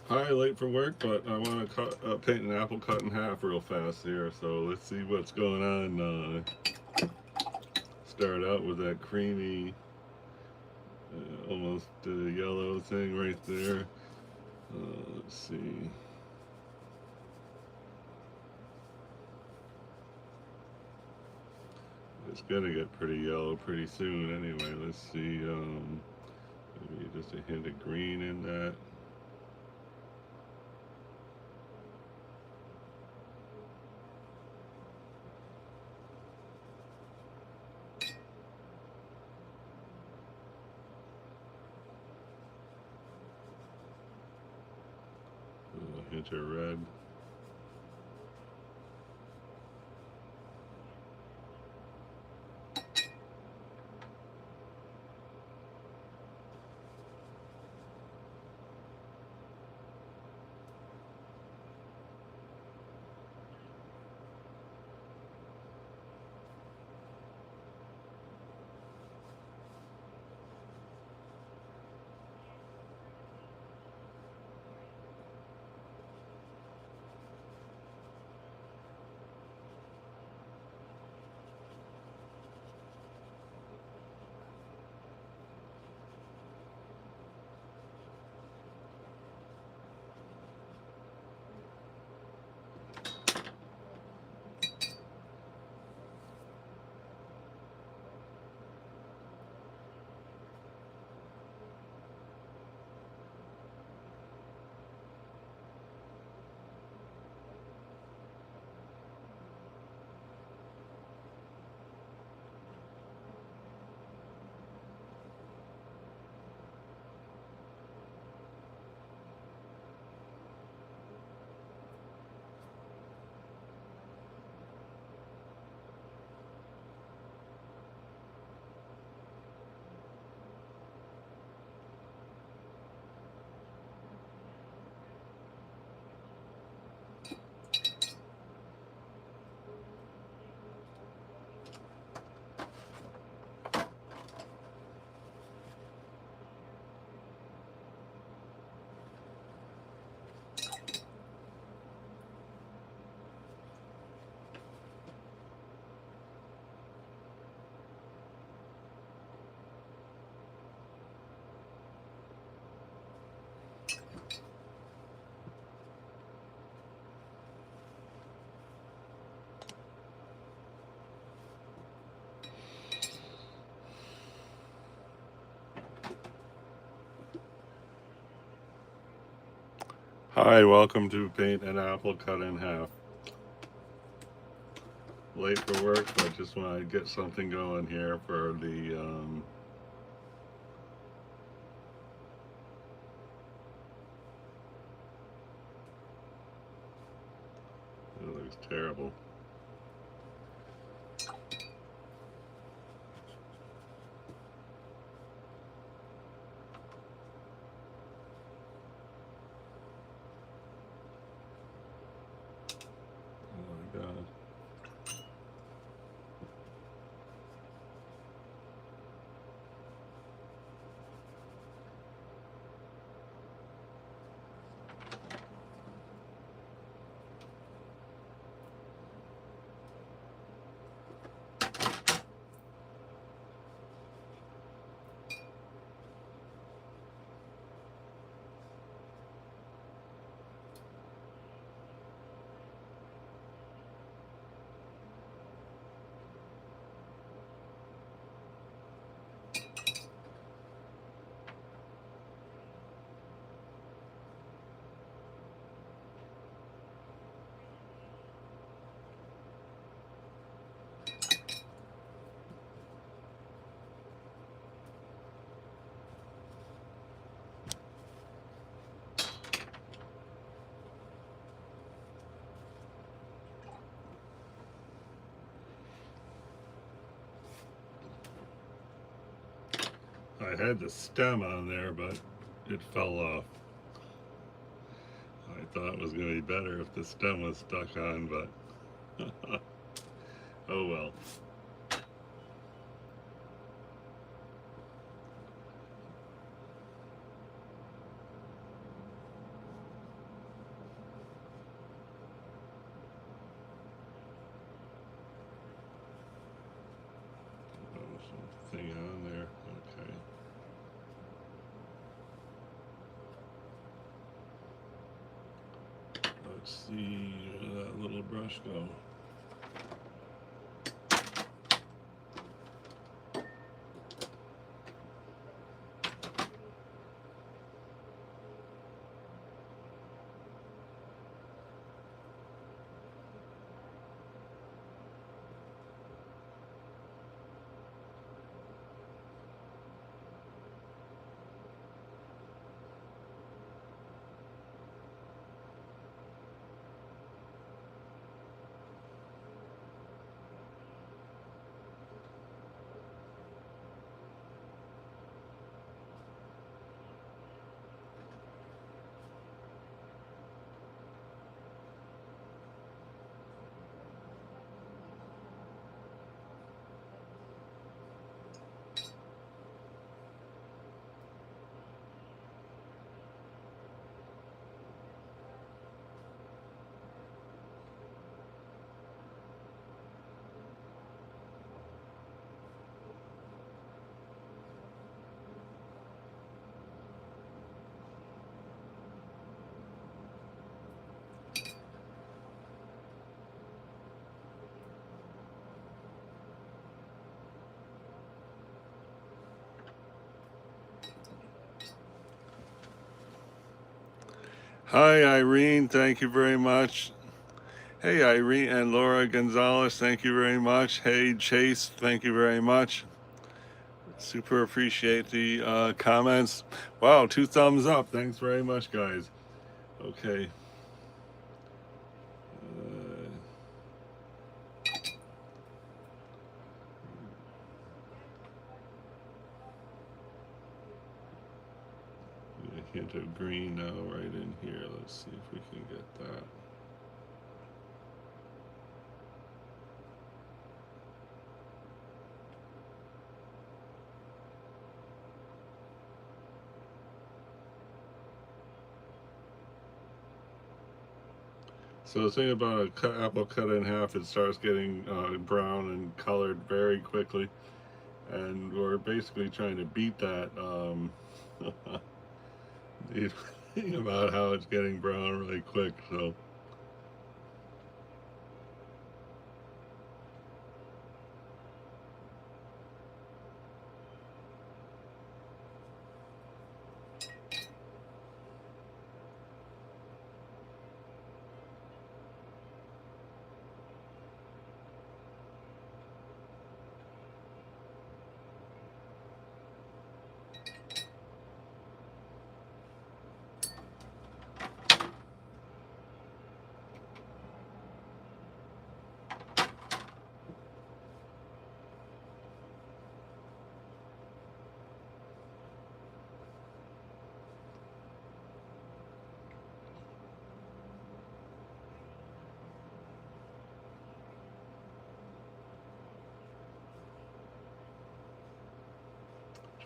Hi, late for work, but I want to paint an apple cut in half real fast here. So let's see what's going on. Start out with that creamy, almost yellow thing right there. Let's see. It's gonna get pretty yellow pretty soon anyway. Let's see. Maybe just a hint of green in that. A hint of red. Hi, welcome to paint an apple cut in half. Late for work, but just want to get something going here for the. It looks terrible. Oh my god. I had the stem on there, but it fell off. I thought it was going to be better if the stem was stuck on, but oh well. anything on there. Okay. Let's see where that little brush go. Hi, Irene. Thank you very much. Hey, Irene and Laura Gonzalez. Thank you very much. Hey, Chase. Thank you very much. Super appreciate the comments. Wow, 2 thumbs up. Thanks very much, guys. Okay. A hint of green now right in here. Let's see if we can get that. So the thing about a apple cut in half, it starts getting brown and colored very quickly, and we're basically trying to beat that. The thing about how it's getting brown really quick. So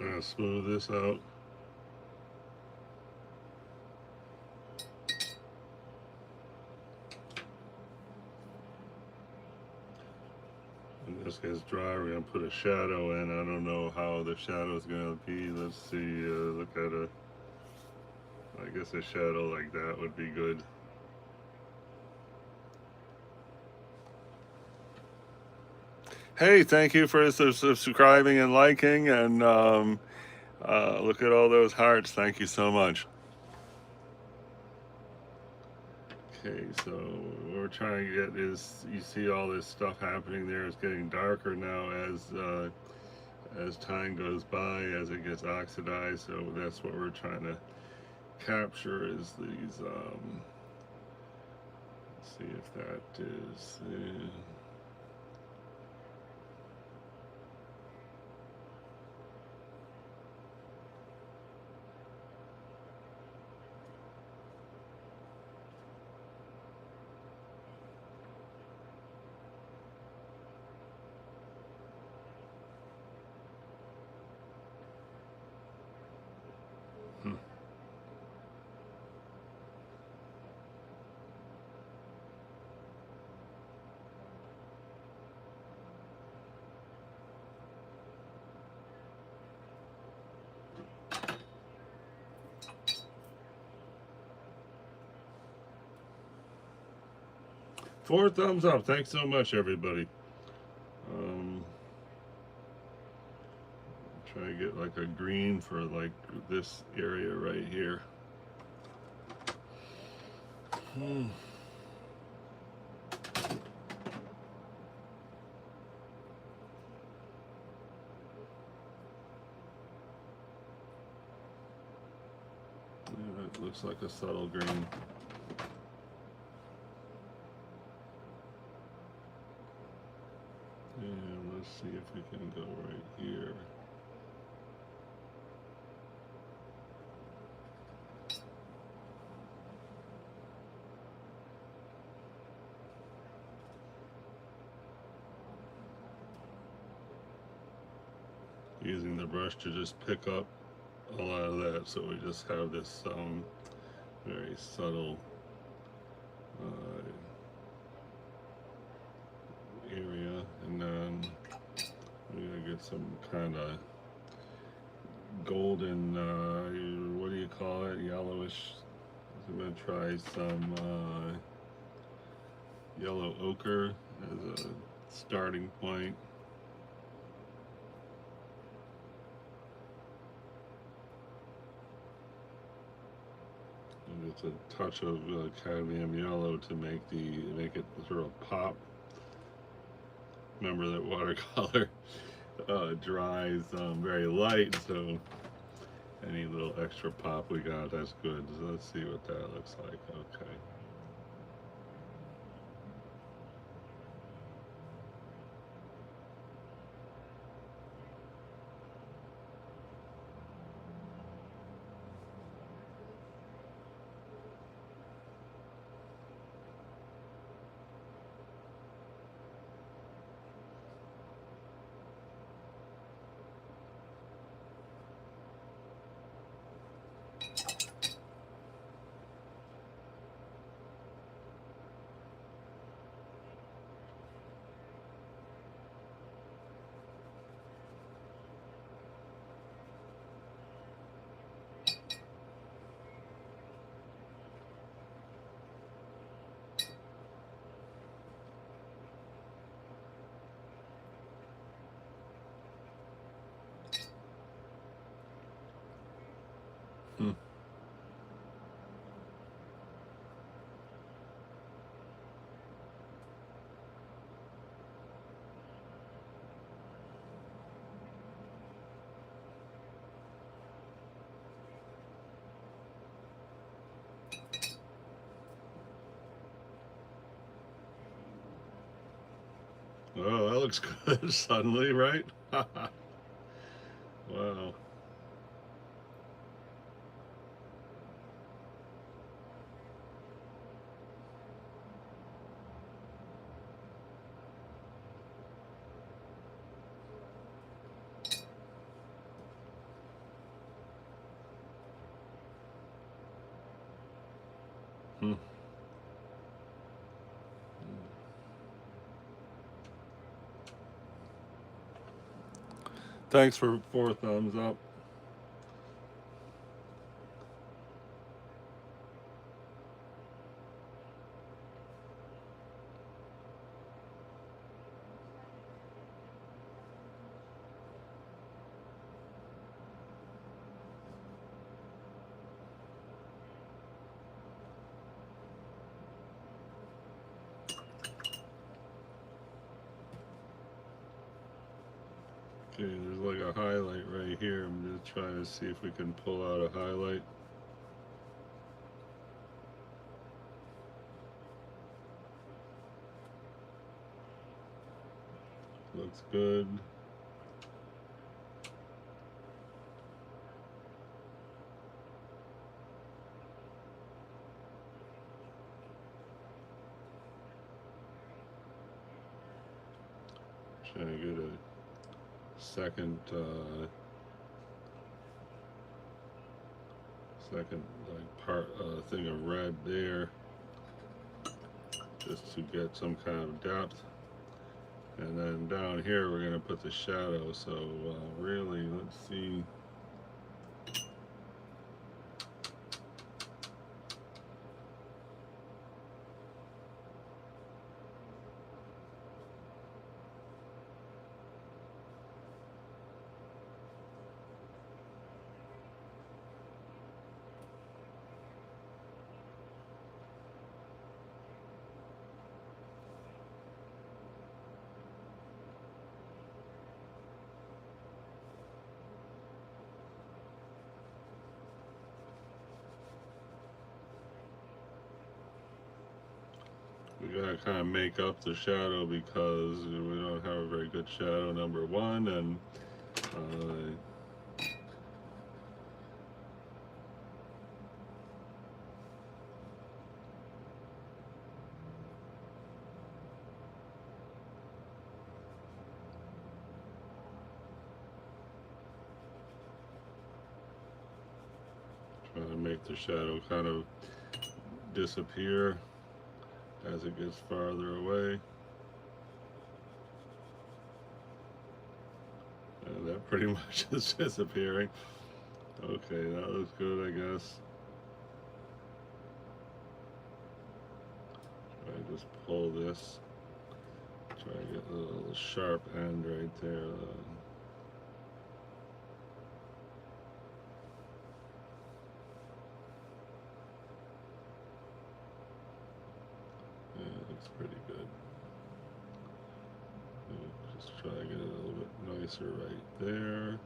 trying to smooth this out. When this gets dry, we're gonna put a shadow in. I don't know how the shadow is gonna be. Let's see. Look at a. I guess a shadow like that would be good. Hey, thank you for subscribing and liking, and look at all those hearts. Thank you so much. Okay, so what we're trying to get is, you see all this stuff happening there. It's getting darker now as time goes by, as it gets oxidized. So that's what we're trying to capture, is these. Let's see if that is. 4 thumbs up. Thanks so much, everybody. Um, try to get like a green for like this area right here. Hmm. Yeah, it looks like a subtle green. And let's see if we can go right here. Using the brush to just pick up a lot of that, so we just have this very subtle area, and then we're gonna get some kind of golden, what do you call it, yellowish. I'm gonna try some yellow ochre as a starting point. And it's a touch of cadmium yellow to make it sort of pop. Remember that watercolor dries very light, so any little extra pop we got, that's good. So let's see what that looks like. Okay. Hmm. Oh, that looks good suddenly, right? Wow. Hmm. Thanks for 4 thumbs up. Okay, there's like a highlight right here. I'm just trying to see if we can pull out a highlight. Looks good. Trying to get a second like part thing of red there, just to get some kind of depth. And then down here we're going to put the shadow, so really let's see. gotta kind of make up the shadow because we don't have a very good shadow, number one, and trying to make the shadow kind of disappear as it gets farther away. And that pretty much is disappearing. Okay, that looks good, I guess. Try to just pull this. Try to get a little sharp end right there. Yeah, it looks pretty good. Just try to get it a little bit nicer right there.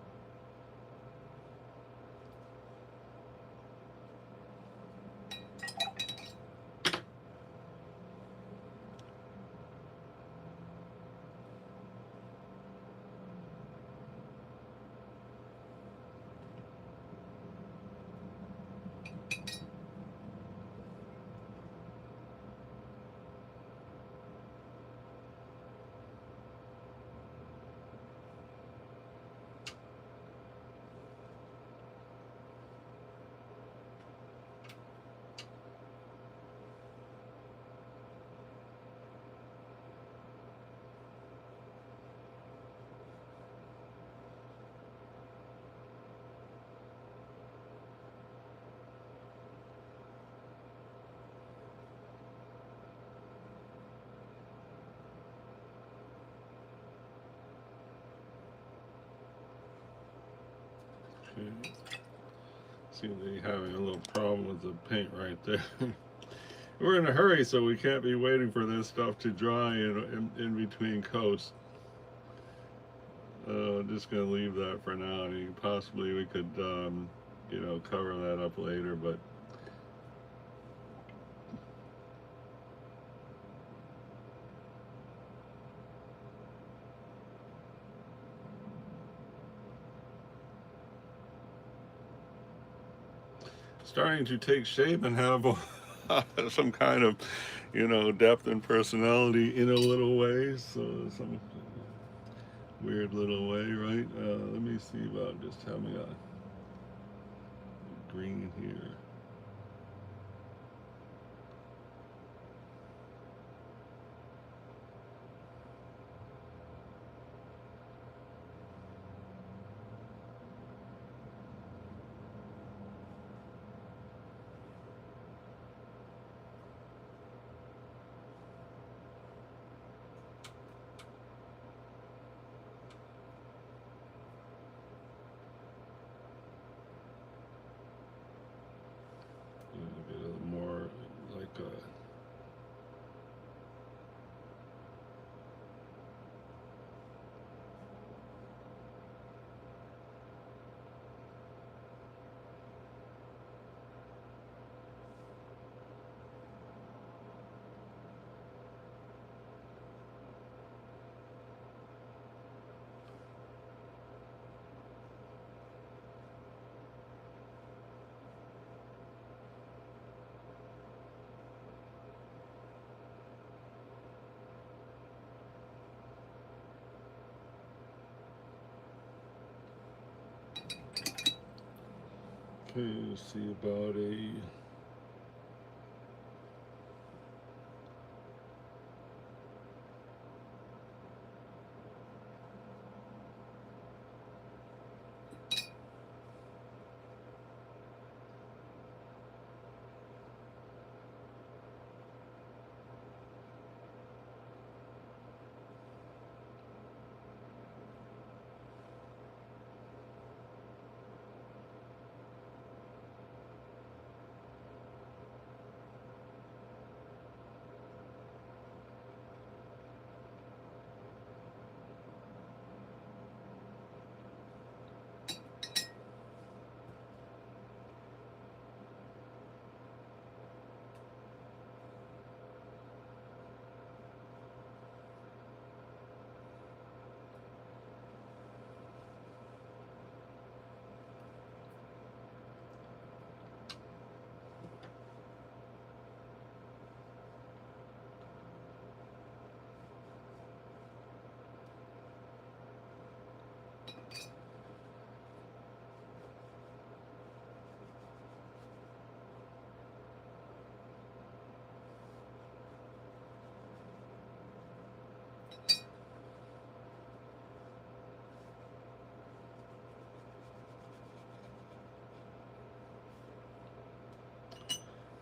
Okay. Seem to be having a little problem with the paint right there. We're in a hurry, so we can't be waiting for this stuff to dry in between coats. I'm just gonna leave that for now. I mean, possibly we could, you know, cover that up later, but starting to take shape and have some kind of, you know, depth and personality in a little way. So some weird little way, right? Let me see about just having a green here. Get a little more like a okay, let's see about a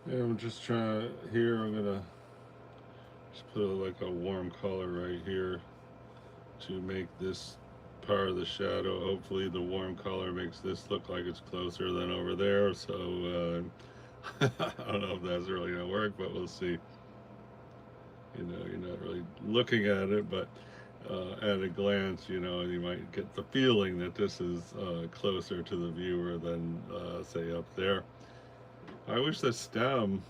Yeah, I'm just trying here. I'm gonna just put like a warm color right here to make this part of the shadow. Hopefully, the warm color makes this look like it's closer than over there. So I don't know if that's really gonna work, but we'll see. You know, you're not really looking at it, but at a glance, you know, you might get the feeling that this is closer to the viewer than, say, up there. I wish the stem,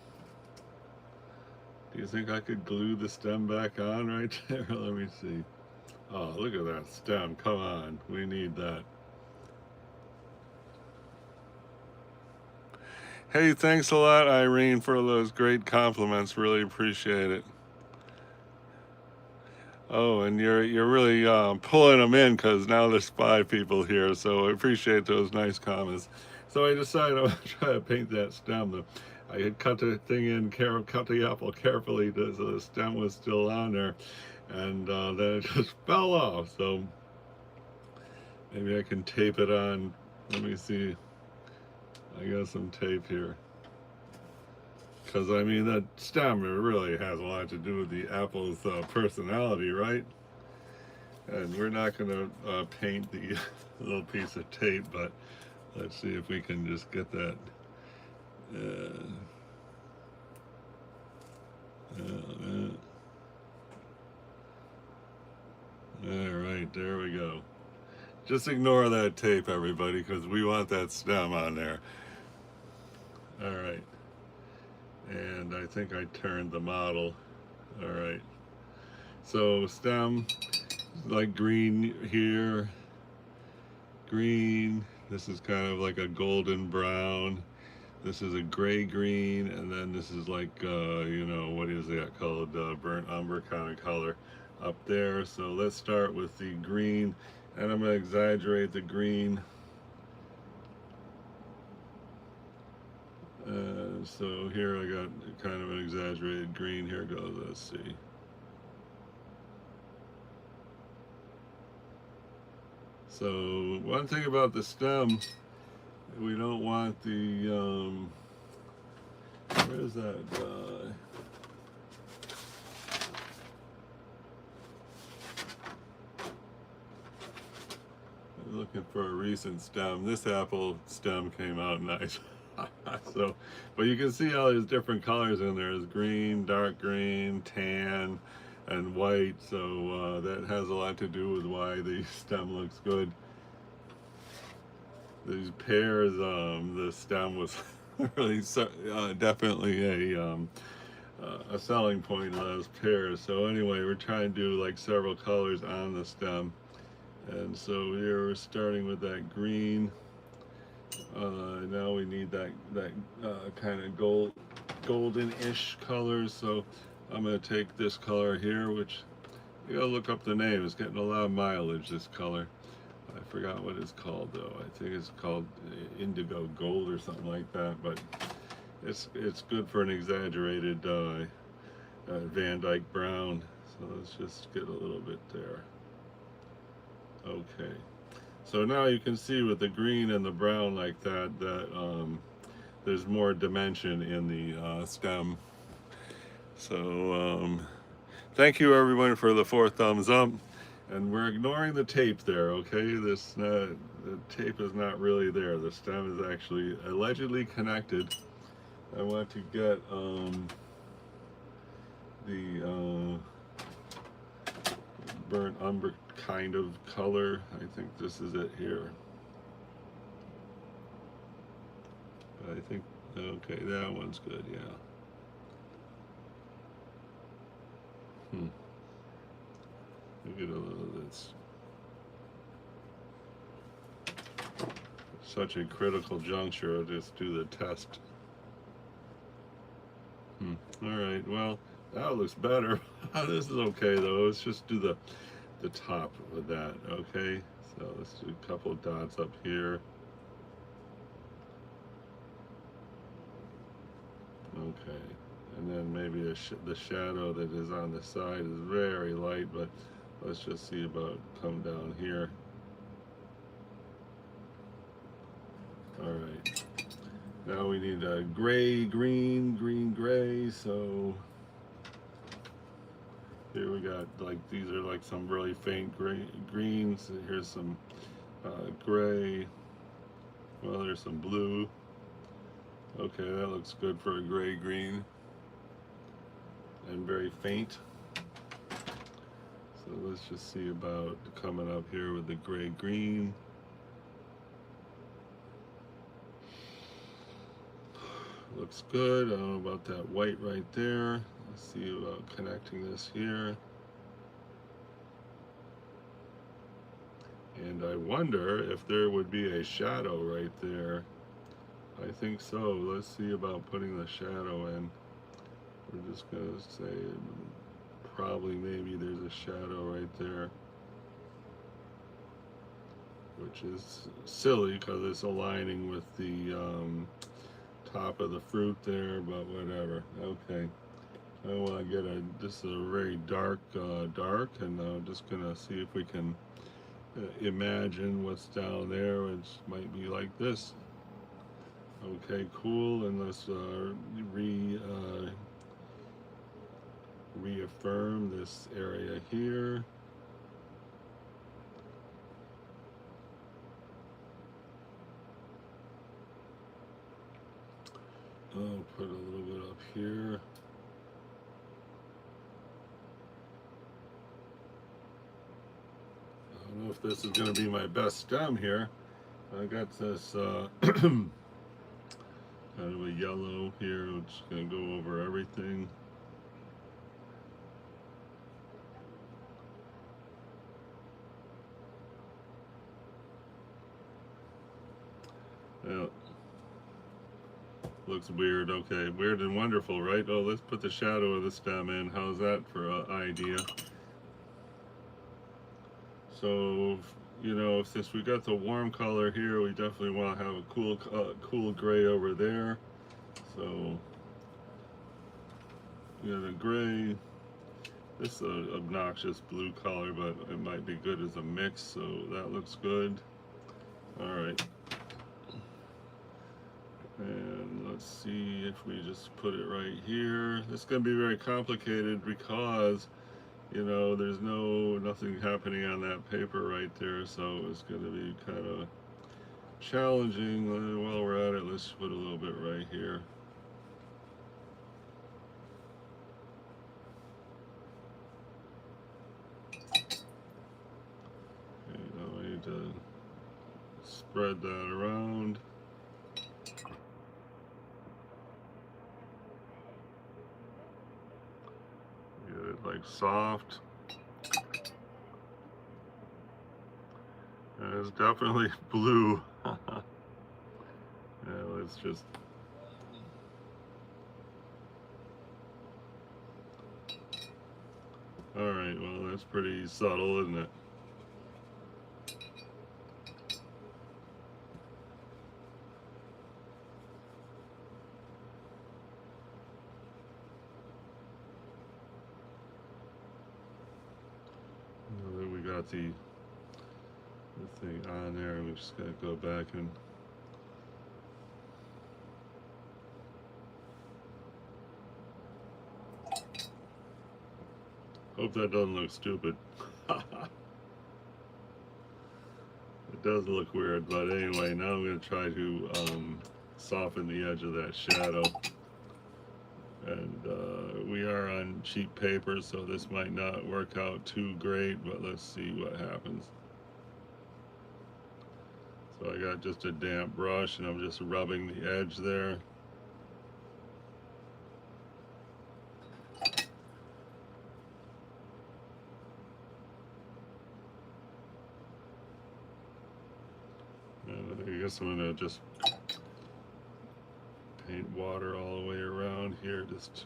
do you think I could glue the stem back on right there? Let me see. Oh, look at that stem. Come on. We need that. Hey, thanks a lot, Irene, for those great compliments. Really appreciate it. Oh, and you're really pulling them in because now there's 5 people here, so I appreciate those nice comments. So I decided I want to try to paint that stem. I had cut the thing in, cut the apple carefully so the stem was still on there, and then it just fell off. So maybe I can tape it on. Let me see. I got some tape here. Because, I mean, that stem really has a lot to do with the apple's personality, right? And we're not going to paint the little piece of tape, but let's see if we can just get that. All right, there we go. Just ignore that tape, everybody, because we want that stem on there. All right. And I think I turned the model. All right. So stem, like green here. Green. This is kind of like a golden brown. This is a gray green, and then this is like, you know, what is that called? Burnt umber kind of color up there. So let's start with the green, and I'm going to exaggerate the green. So here I got kind of an exaggerated green. Here goes, let's see. So one thing about the stem, we don't want the, where is that? I'm looking for a recent stem. This apple stem came out nice. So, but you can see all these different colors in there. There's green, dark green, tan, and white. So that has a lot to do with why the stem looks good. These pears, the stem was really definitely a selling point of those pears. So anyway, we're trying to do like several colors on the stem. And so here we're starting with that green. Now we need that kind of golden-ish color. So I'm going to take this color here, which you gotta look up the name. It's getting a lot of mileage, this color. I forgot what it's called though. I think it's called indigo gold or something like that. But it's good for an exaggerated Van Dyke brown. So let's just get a little bit there. Okay. So now you can see with the green and the brown like that, there's more dimension in the stem. So thank you everyone for the 4 thumbs up. And we're ignoring the tape there, okay? The tape is not really there. The stem is actually allegedly connected. I want to get the burnt umber kind of color. I think this is it here. But I think, okay, that one's good, yeah. Look at all of this. Such a critical juncture. I'll just do the test. All right, well, that looks better. This is okay though. Let's just do the top of that, okay? So let's do a couple of dots up here. Okay, and then maybe the shadow that is on the side is very light, but let's just see about come down here. All right, Now we need a gray, green, green, gray. So here we got like these are like some really faint gray greens. Here's some gray. Well, there's some blue. Okay, that looks good for a gray green and very faint. So let's just see about coming up here with the gray green. Looks good. I don't know about that white right there. Let's see about connecting this here. And I wonder if there would be a shadow right there. I think so. Let's see about putting the shadow in. We're just gonna say probably maybe there's a shadow right there, which is silly because it's aligning with the top of the fruit there, but whatever. Okay, I want to get this is a very dark dark, and I'm just gonna see if we can imagine what's down there, which might be like this. Okay, cool, and let's reaffirm this area here. I'll put a little bit up here. I don't know if this is going to be my best stem here. I got this kind of a yellow here, which is going to go over everything. Yeah. Looks weird. Okay, weird and wonderful, right? Oh, let's put the shadow of the stem in. How's that for an idea? So, you know, since we got the warm color here, we definitely want to have a cool gray over there. So, you got a gray. This is an obnoxious blue color, but it might be good as a mix. So that looks good. All right. And let's see if we just put it right here. It's going to be very complicated because, you know, there's nothing happening on that paper right there, so it's going to be kind of challenging. While we're at it, let's put a little bit right here. Okay, now I need to spread that around. Get it like soft. And it's definitely blue. Yeah, let's just all right, well, that's pretty subtle, isn't it? Now that we got the thing on there, we just gotta go back and hope that doesn't look stupid. It does look weird, but anyway, now I'm going to try to soften the edge of that shadow. And we are on cheap paper, so this might not work out too great, but let's see what happens. So I got just a damp brush, and I'm just rubbing the edge there. And I guess I'm going to just paint water all the way around here just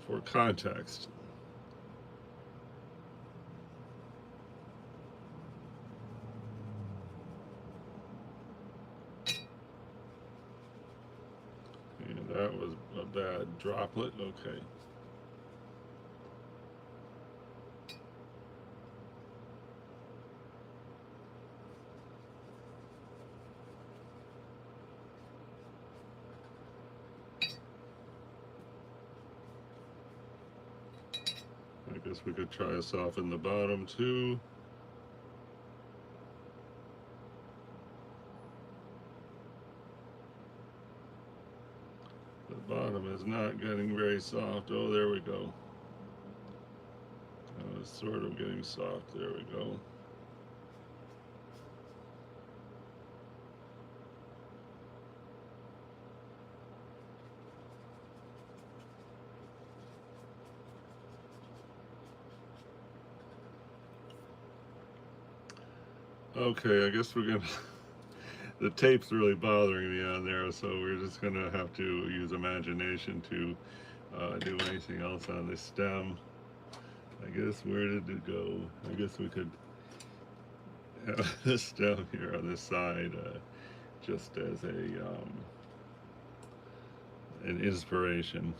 for context. And that was a bad droplet. Okay. guess we could try to soften the bottom too. The bottom is not getting very soft. Oh, there we go. It's sort of getting soft. There we go. Okay, I guess we're gonna. The tape's really bothering me on there, so we're just gonna have to use imagination to do anything else on this stem. I guess, where did it go? I guess we could have this stem here on this side, just as an inspiration.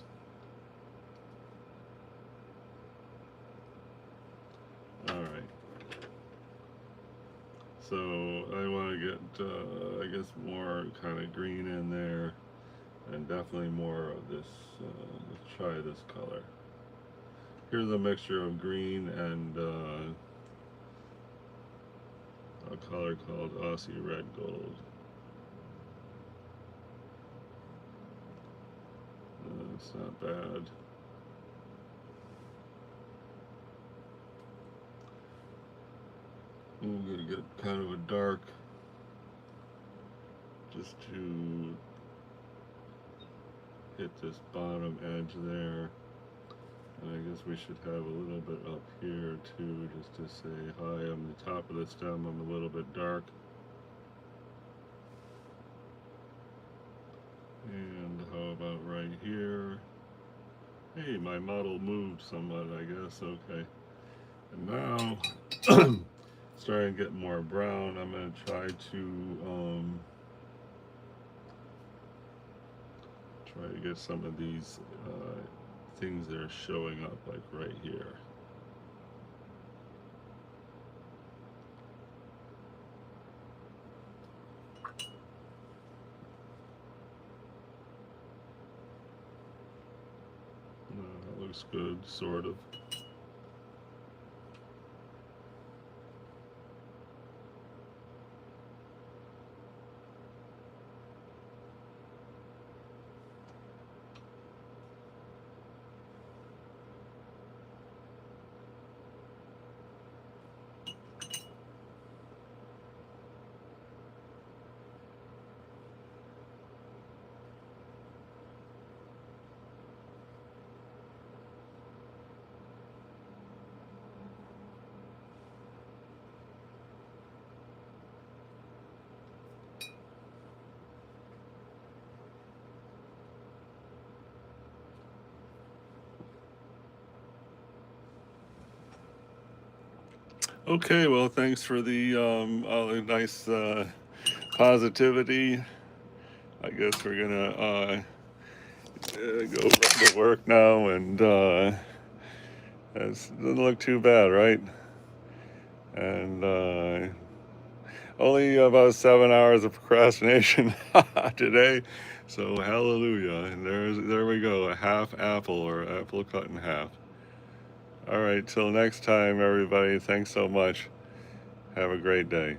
All right. So I want to get, I guess, more kind of green in there, and definitely more of this. Let's try this color. Here's a mixture of green and a color called Aussie Red Gold. It's not bad. I'm going to get kind of a dark, just to hit this bottom edge there. And I guess we should have a little bit up here too, just to say, hi, I'm the top of the stem, I'm a little bit dark. And how about right here? Hey, my model moved somewhat, I guess. Okay. And now, starting to get more brown, I'm going to try to get some of these things that are showing up, like right here. That looks good, sort of. Okay, well, thanks for all the nice positivity. I guess we're gonna go back to work now, and it doesn't look too bad, right? And only about 7 hours of procrastination today, so hallelujah. And there we go, a half apple, or apple cut in half. All right, till next time, everybody. Thanks so much. Have a great day.